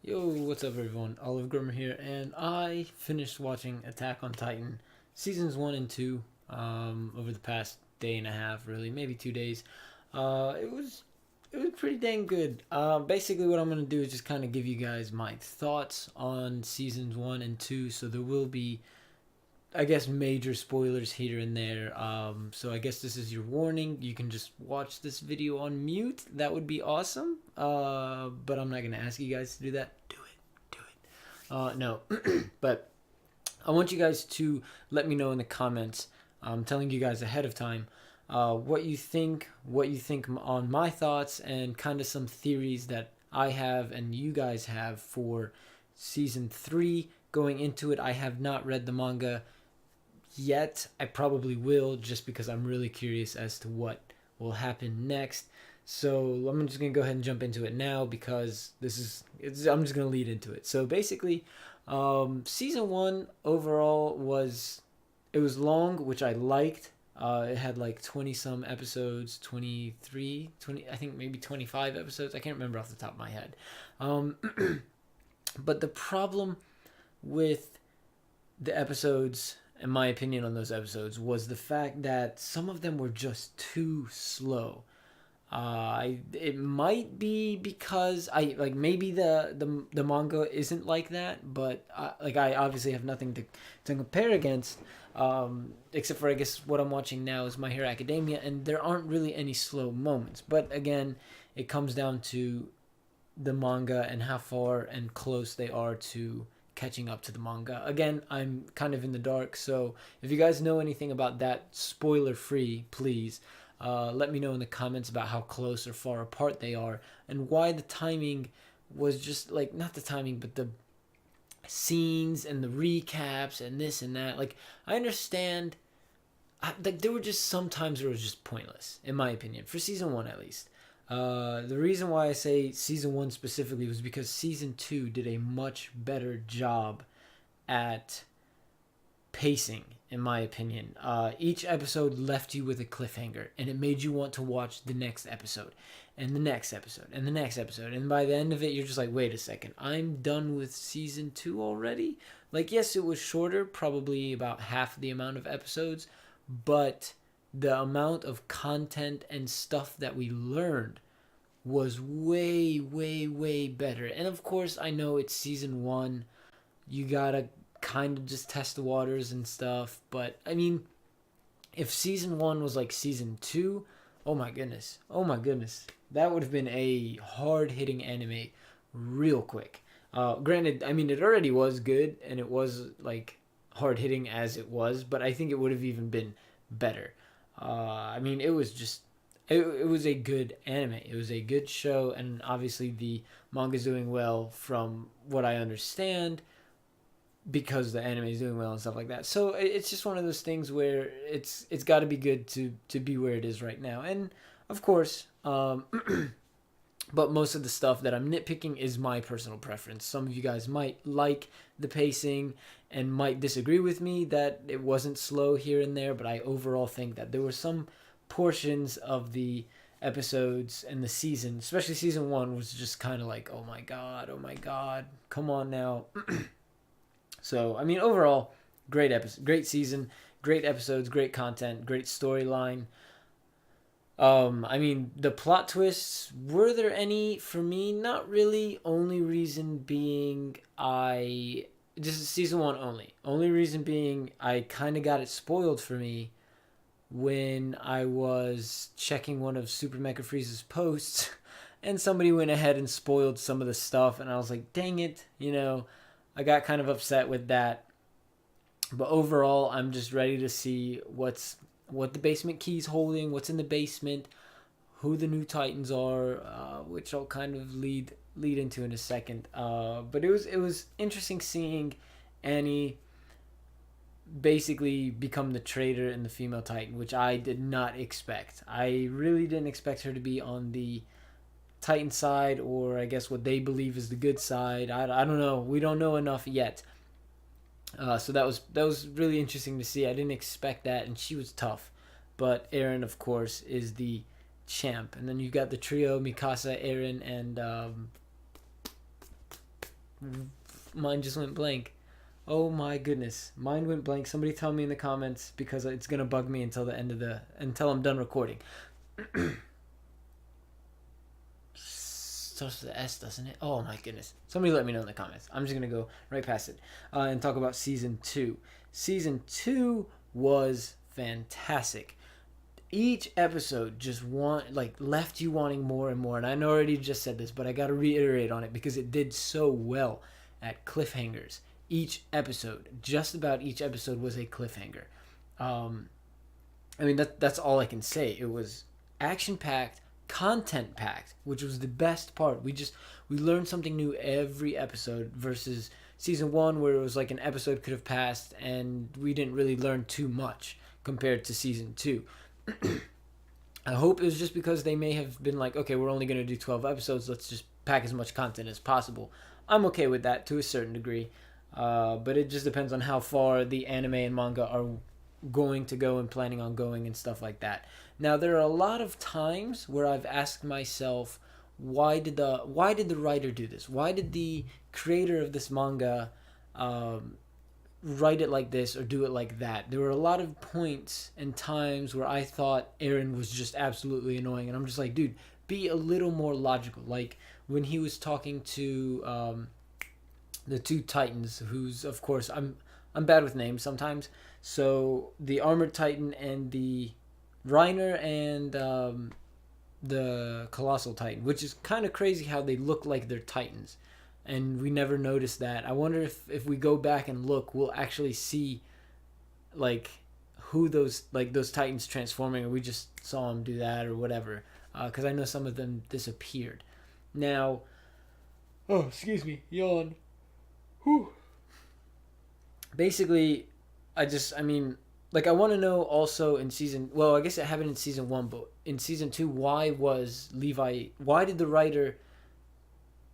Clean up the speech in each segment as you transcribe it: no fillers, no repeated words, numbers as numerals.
Yo, what's up everyone? OliveGrummer here, and I finished watching Attack on Titan seasons 1 and 2 over the past day and a half, really, maybe 2 days. It was pretty dang good. Basically, what I'm gonna do is just kind of give you guys my thoughts on seasons 1 and 2. So there will be, I guess, major spoilers here and there. So I guess this is your warning. You can just watch this video on mute. That would be awesome. But I'm not gonna ask you guys to do that. Do it. No. But I want you guys to let me know in the comments. I'm telling you guys ahead of time what you think. What you think on my thoughts and kind of some theories that I have and you guys have for season 3. Going into it, I have not read the manga yet. I probably will, just because I'm really curious as to what will happen next. So I'm just gonna go ahead and jump into it now because I'm just gonna lead into it. So basically, season 1 overall was long, which I liked. It had like 20 some episodes, 23, 20, I think maybe 25 episodes. I can't remember off the top of my head. Um, but the problem with the episodes, in my opinion, on those episodes was the fact that some of them were just too slow. It might be because I like maybe the manga isn't like that, but I obviously have nothing to compare against, except for I guess what I'm watching now is My Hero Academia, and there aren't really any slow moments. But again, it comes down to the manga and how far and close they are to catching up to the manga. Again, I'm kind of in the dark, so if you guys know anything about that, spoiler free, please let me know in the comments about how close or far apart they are and why the timing was just like, not the timing, but the scenes and the recaps and this and that. Like, I understand. Like, there were just some times where it was just pointless, in my opinion, for season 1 at least. The reason why I say season 1 specifically was because season 2 did a much better job at pacing, in my opinion. Each episode left you with a cliffhanger, and it made you want to watch the next episode, and the next episode, and the next episode. And by the end of it, you're just like, wait a second, I'm done with season 2 already? Like, yes, it was shorter, probably about half the amount of episodes, but the amount of content and stuff that we learned was way, way, way better. And of course, I know it's season 1. You gotta kind of just test the waters and stuff. But I mean, if season 1 was like season 2, oh my goodness, that would have been a hard hitting anime real quick. Granted, I mean, it already was good and it was like hard hitting as it was, but I think it would have even been better. I mean, it was a good anime. It was a good show, and obviously the manga's doing well from what I understand, because the anime is doing well and stuff like that. So it's just one of those things where it's got to be good to be where it is right now. And of course, but most of the stuff that I'm nitpicking is my personal preference. Some of you guys might like the pacing and might disagree with me that it wasn't slow here and there, but I overall think that there were some portions of the episodes and the season, especially season 1, was just kind of like, oh my god, come on now. So I mean, overall, great episode, great season, great episodes, great content, great storyline. I mean, the plot twists, were there any for me? Not really. Only reason being, I this is season 1 only. Only reason being, I kind of got it spoiled for me when I was checking one of Super Mecha Freeze's posts, and somebody went ahead and spoiled some of the stuff, and I was like, dang it, I got kind of upset with that. But overall, I'm just ready to see what the basement key's holding, what's in the basement, who the new Titans are, which I'll kind of lead into in a second. But it was interesting seeing Annie basically become the traitor in the female Titan, which I did not expect. I really didn't expect her to be on the Titan side, or I guess what they believe is the good side. I don't know. We don't know enough yet. So that was really interesting to see. I didn't expect that, and she was tough. But Eren, of course, is the champ. And then you got the trio: Mikasa, Eren, and Mine just went blank. Oh my goodness, mine went blank. Somebody tell me in the comments because it's gonna bug me until the end of until I'm done recording. Starts with the S, doesn't it? Oh my goodness. Somebody let me know in the comments. I'm just gonna go right past it and talk about season 2. Season 2 was fantastic. Each episode just left you wanting more and more. And I know I already just said this, but I got to reiterate on it because it did so well at cliffhangers. Each episode, just about each episode, was a cliffhanger. I mean that's all I can say. It was action packed, content packed, which was the best part. We learned something new every episode versus season 1 where it was like an episode could have passed and we didn't really learn too much compared to season 2. I hope it was just because they may have been like, okay, we're only going to do 12 episodes. Let's just pack as much content as possible. I'm okay with that to a certain degree. But it just depends on how far the anime and manga are going to go and planning on going and stuff like that. Now, there are a lot of times where I've asked myself, why did the writer do this? Why did the creator of this manga write it like this or do it like that? There were a lot of points and times where I thought Eren was just absolutely annoying, and I'm just like, dude, be a little more logical. Like when he was talking to the two Titans, who's of course I'm bad with names sometimes. So the Armored Titan and the Reiner and the Colossal Titan, which is kind of crazy how they look like they're Titans, and we never noticed that. I wonder if we go back and look, we'll actually see like who those Titans transforming, or we just saw them do that or whatever. Because I know some of them disappeared. Now, oh excuse me, yawn. Whew. Basically, I want to know also in season. Well, I guess it happened in season 1, but in season 2, why did the writer,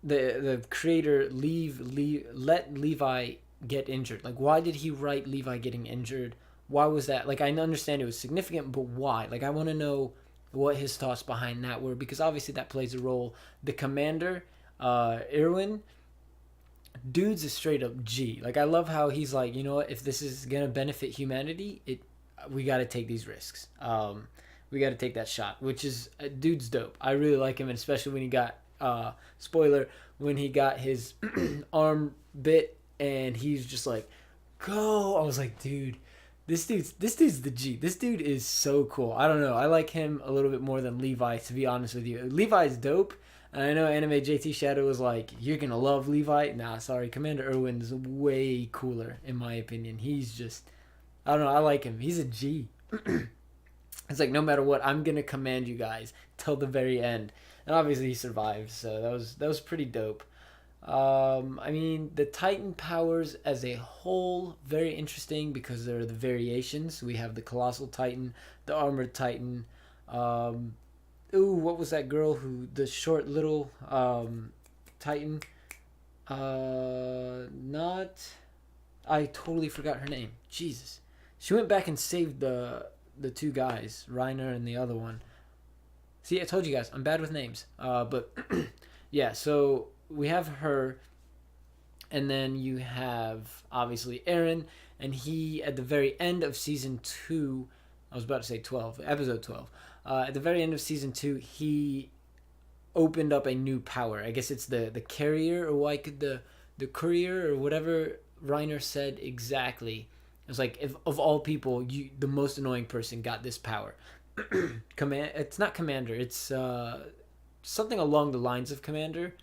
the creator, let Levi get injured? Like, why did he write Levi getting injured? Why was that? Like, I understand it was significant, but why? Like, I want to know what his thoughts behind that were, because obviously that plays a role. The commander, Irwin, dude's a straight up G. Like, I love how he's like, you know what, if this is gonna benefit humanity, we got to take these risks. We got to take that shot, which is dude's dope. I really like him, and especially when he got spoiler, when he got his arm bit and he's just like, go. I was like, dude, this dude's the G. This dude is so cool. I don't know. I like him a little bit more than Levi, to be honest with you. Levi's dope. And I know Anime JT Shadow was like, you're going to love Levi. Nah, sorry. Commander Irwin is way cooler, in my opinion. He's just, I don't know. I like him. He's a G. It's like, no matter what, I'm going to command you guys till the very end. And obviously he survived, so that was pretty dope. I mean, the Titan powers as a whole, very interesting because there are the variations. We have the Colossal Titan, the Armored Titan. What was that girl the short little Titan? I totally forgot her name. Jesus. She went back and saved the two guys, Reiner and the other one. See, I told you guys, I'm bad with names. But yeah, so we have her, and then you have obviously Eren, and he at the very end of season 2, I was about to say 12, episode 12. At the very end of season 2, he opened up a new power. I guess it's the carrier, or the courier, or whatever Reiner said exactly. It was like, if of all people, the most annoying person got this power. It's not commander. It's something along the lines of commander.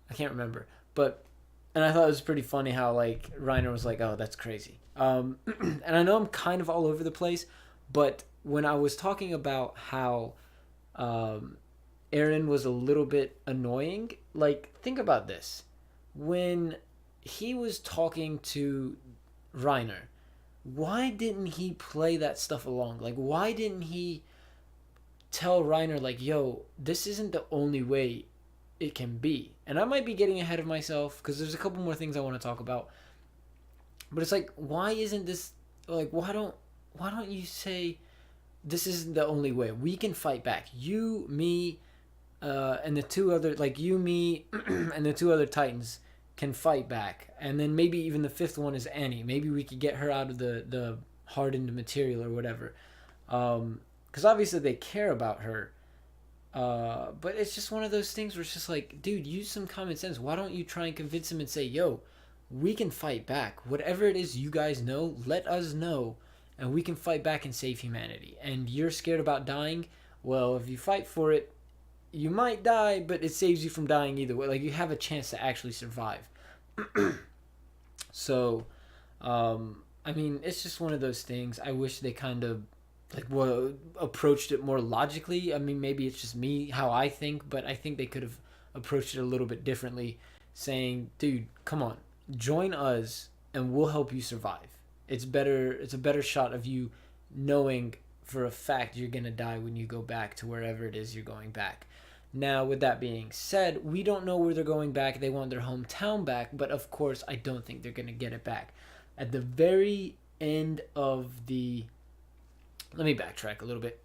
I can't remember, and I thought it was pretty funny how like Reiner was like, "Oh, that's crazy." And I know I'm kind of all over the place, but when I was talking about how Eren was a little bit annoying, like, think about this: when he was talking to Reiner, why didn't he play that stuff along? Like, why didn't he tell Reiner, like, yo, this isn't the only way it can be? And I might be getting ahead of myself because there's a couple more things I want to talk about. But it's like, why isn't this, like, why don't you say this isn't the only way? We can fight back. You, me, and the two other, like, you, me, and the two other Titans can fight back, and then maybe even the fifth one is Annie. Maybe we could get her out of the hardened material or whatever, because obviously they care about her. But it's just one of those things where it's just like, dude, use some common sense. Why don't you try and convince him and say, yo, we can fight back. Whatever it is you guys know, let us know, and we can fight back and save humanity. And you're scared about dying? Well, if you fight for it, you might die, but it saves you from dying either way. Like, you have a chance to actually survive. So, I mean, it's just one of those things. I wish they kind of approached it more logically. I mean, maybe it's just me how I think, but I think they could have approached it a little bit differently, saying, "Dude, come on, join us, and we'll help you survive. It's better. It's a better shot of you knowing for a fact you're gonna die when you go back to wherever it is you're going back." Now, with that being said, we don't know where they're going back. They want their hometown back, but of course, I don't think they're gonna get it back. At the very end of the let me backtrack a little bit.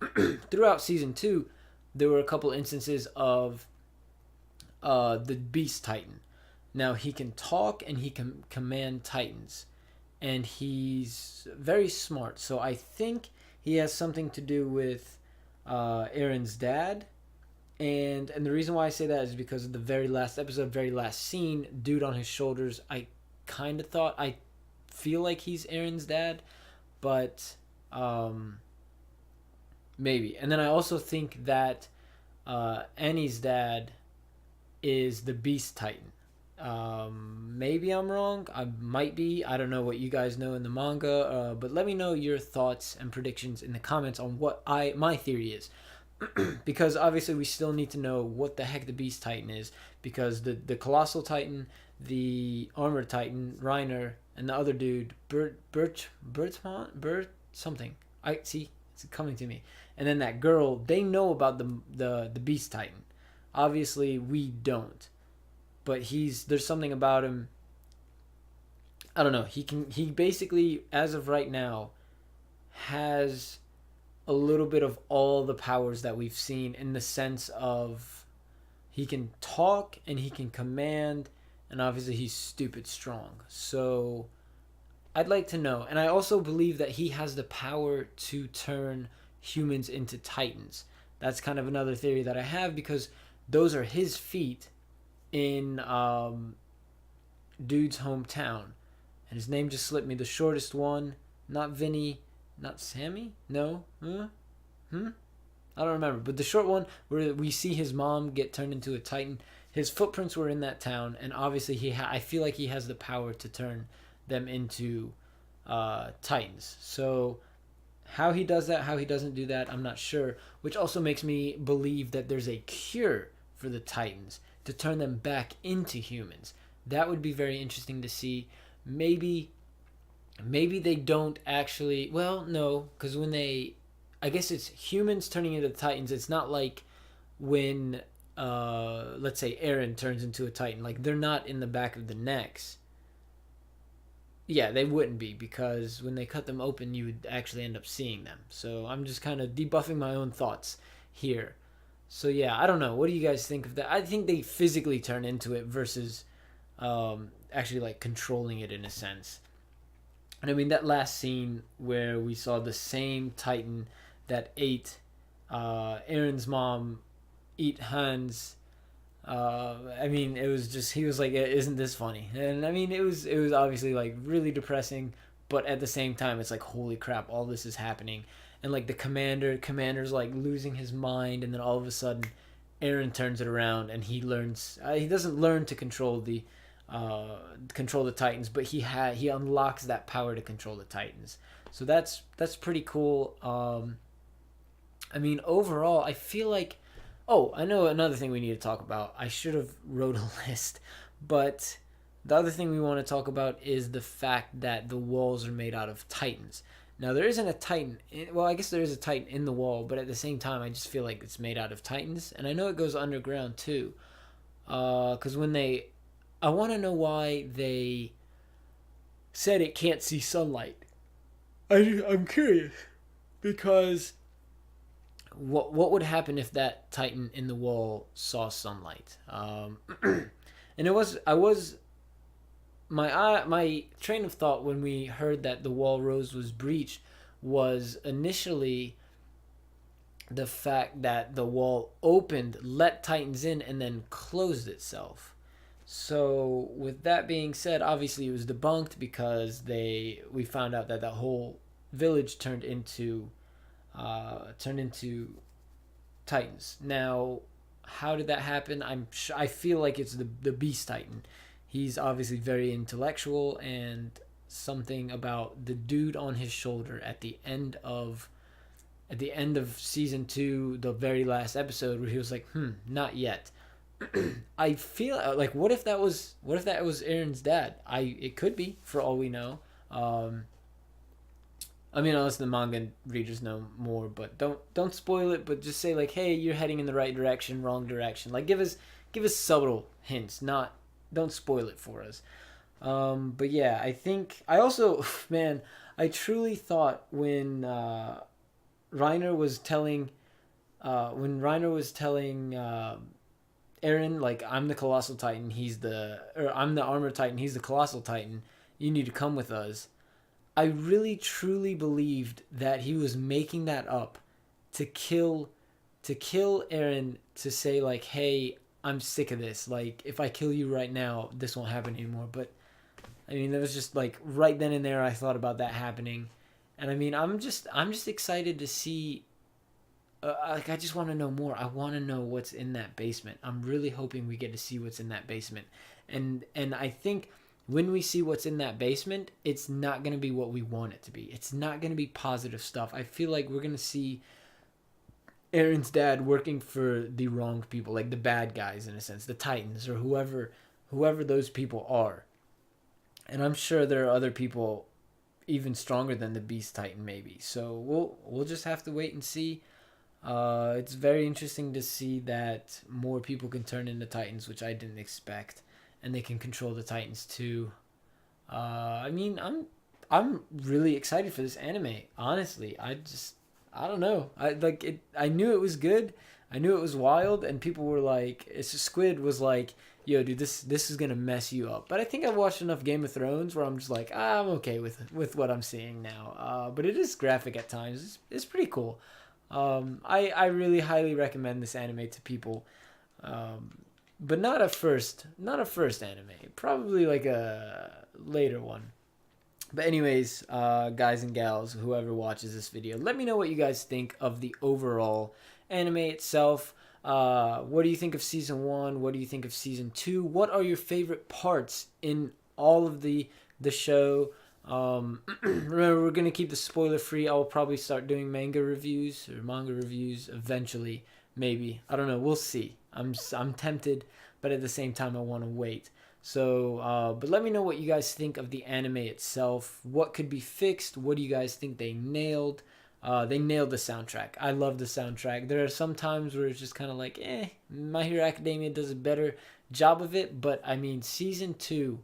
Throughout season 2, there were a couple instances of the Beast Titan. Now, he can talk and he can command Titans, and he's very smart. So I think he has something to do with Aaron's dad. And the reason why I say that is because of the very last episode, very last scene, dude on his shoulders. I kind of thought, I feel like he's Aaron's dad, but maybe. And then I also think that Annie's dad is the Beast Titan. Maybe I'm wrong. I might be. I don't know what you guys know in the manga, but let me know your thoughts and predictions in the comments on what my theory is. Because obviously we still need to know what the heck the Beast Titan is, because the Colossal Titan, the Armored Titan, Reiner, and the other dude, Bert something. I see, it's coming to me. And then that girl, they know about the Beast Titan. Obviously we don't. But there's something about him. I don't know. He basically, as of right now, has a little bit of all the powers that we've seen, in the sense of he can talk and he can command, and obviously he's stupid strong. So I'd like to know. And I also believe that he has the power to turn humans into Titans. That's kind of another theory that I have, because those are his feet in dude's hometown. And his name just slipped me. The shortest one. Not Vinny. Not Sammy? No? I don't remember. But the short one, where we see his mom get turned into a Titan, his footprints were in that town, and obviously I feel like he has the power to turn them into Titans. So how he does that, how he doesn't do that, I'm not sure. Which also makes me believe that there's a cure for the Titans to turn them back into humans. That would be very interesting to see. Maybe they don't actually. Well, no, because I guess it's humans turning into Titans. It's not like when, let's say, Eren turns into a Titan. Like, they're not in the back of the necks. Yeah, they wouldn't be, because when they cut them open, you would actually end up seeing them. So I'm just kind of debuffing my own thoughts here. So yeah, I don't know. What do you guys think of that? I think they physically turn into it versus actually like controlling it in a sense. And I mean, that last scene where we saw the same Titan that ate Aaron's mom eat Hans. I mean, it was just, he was like, "Isn't this funny?" And I mean, it was obviously like really depressing, but at the same time, it's like, holy crap, all this is happening. And like the commander's like losing his mind, and then all of a sudden, Eren turns it around and he learns. He doesn't learn to control the Titans, but he unlocks that power to control the Titans. So that's pretty cool. I mean, overall, I feel like. Oh, I know another thing we need to talk about. I should have wrote a list, but the other thing we want to talk about is the fact that the walls are made out of Titans. Now, there isn't a Titan. Well, I guess there is a Titan in the wall, but at the same time, I just feel like it's made out of Titans. And I know it goes underground, too. Because I want to know why they said it can't see sunlight. I'm curious. Because what would happen if that Titan in the wall saw sunlight? And I was my train of thought when we heard that the wall rose was breached was initially the fact that the wall opened, let Titans in, and then closed itself. So with that being said, obviously it was debunked because we found out that whole village turned into Titans. Now, how did that happen? I feel like it's the Beast Titan. He's obviously very intellectual, and something about the dude on his shoulder at the end of season 2, the very last episode, where he was like, not yet. I feel like, what if that was Aaron's dad? It could be, for all we know. I mean, unless the manga readers know more, but don't spoil it. But just say like, hey, you're heading in the right direction, wrong direction. Like, give us subtle hints. Don't spoil it for us. But yeah, I think I also, man, I truly thought when Reiner was telling Eren, like, I'm the Colossal Titan, I'm the Armor Titan, he's the Colossal Titan. You need to come with us. I really truly believed that he was making that up to kill Eren, to say like, hey, I'm sick of this. Like, if I kill you right now, this won't happen anymore. But I mean, that was just like right then and there I thought about that happening. And I mean, I'm just excited to see, like, I just want to know more. I want to know what's in that basement. I'm really hoping we get to see what's in that basement. And I think when we see what's in that basement, it's not going to be what we want it to be. It's not going to be positive stuff. I feel like we're going to see Aaron's dad working for the wrong people, like the bad guys in a sense, the Titans, or whoever those people are. And I'm sure there are other people even stronger than the Beast Titan, maybe. So we'll just have to wait and see. It's very interesting to see that more people can turn into Titans, which I didn't expect, and they can control the Titans too. I mean, I'm really excited for this anime. Honestly, I don't know. I knew it was good. I knew it was wild, and people were like, Squid was like, yo, dude, this is gonna mess you up. But I think I've watched enough Game of Thrones where I'm just like, I'm okay with what I'm seeing now. But it is graphic at times. It's pretty cool. I really highly recommend this anime to people. But not a first anime. Probably like a later one. But anyways, guys and gals, whoever watches this video, let me know what you guys think of the overall anime itself. What do you think of season 1? What do you think of season 2? What are your favorite parts in all of the show? Remember, we're gonna keep the spoiler free. I'll probably start doing manga reviews eventually. Maybe, I don't know. We'll see. I'm tempted, but at the same time, I want to wait. So, but let me know what you guys think of the anime itself. What could be fixed? What do you guys think they nailed? They nailed the soundtrack. I love the soundtrack. There are some times where it's just kind of like, My Hero Academia does a better job of it. But I mean, season 2,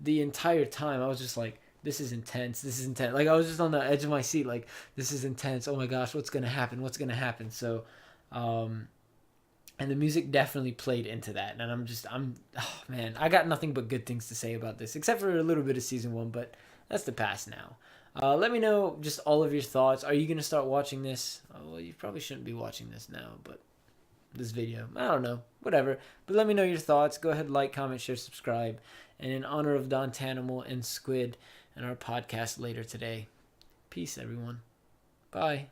the entire time, I was just like, this is intense. This is intense. Like, I was just on the edge of my seat. Like, this is intense. Oh my gosh, what's going to happen? What's going to happen? So, and the music definitely played into that. And oh man, I got nothing but good things to say about this, except for a little bit of season 1, but that's the past now. Let me know just all of your thoughts. Are you going to start watching this? Well, you probably shouldn't be watching this now, but this video, I don't know, whatever. But let me know your thoughts. Go ahead, like, comment, share, subscribe. And in honor of Don Tanimal and Squid and our podcast later today, peace, everyone. Bye.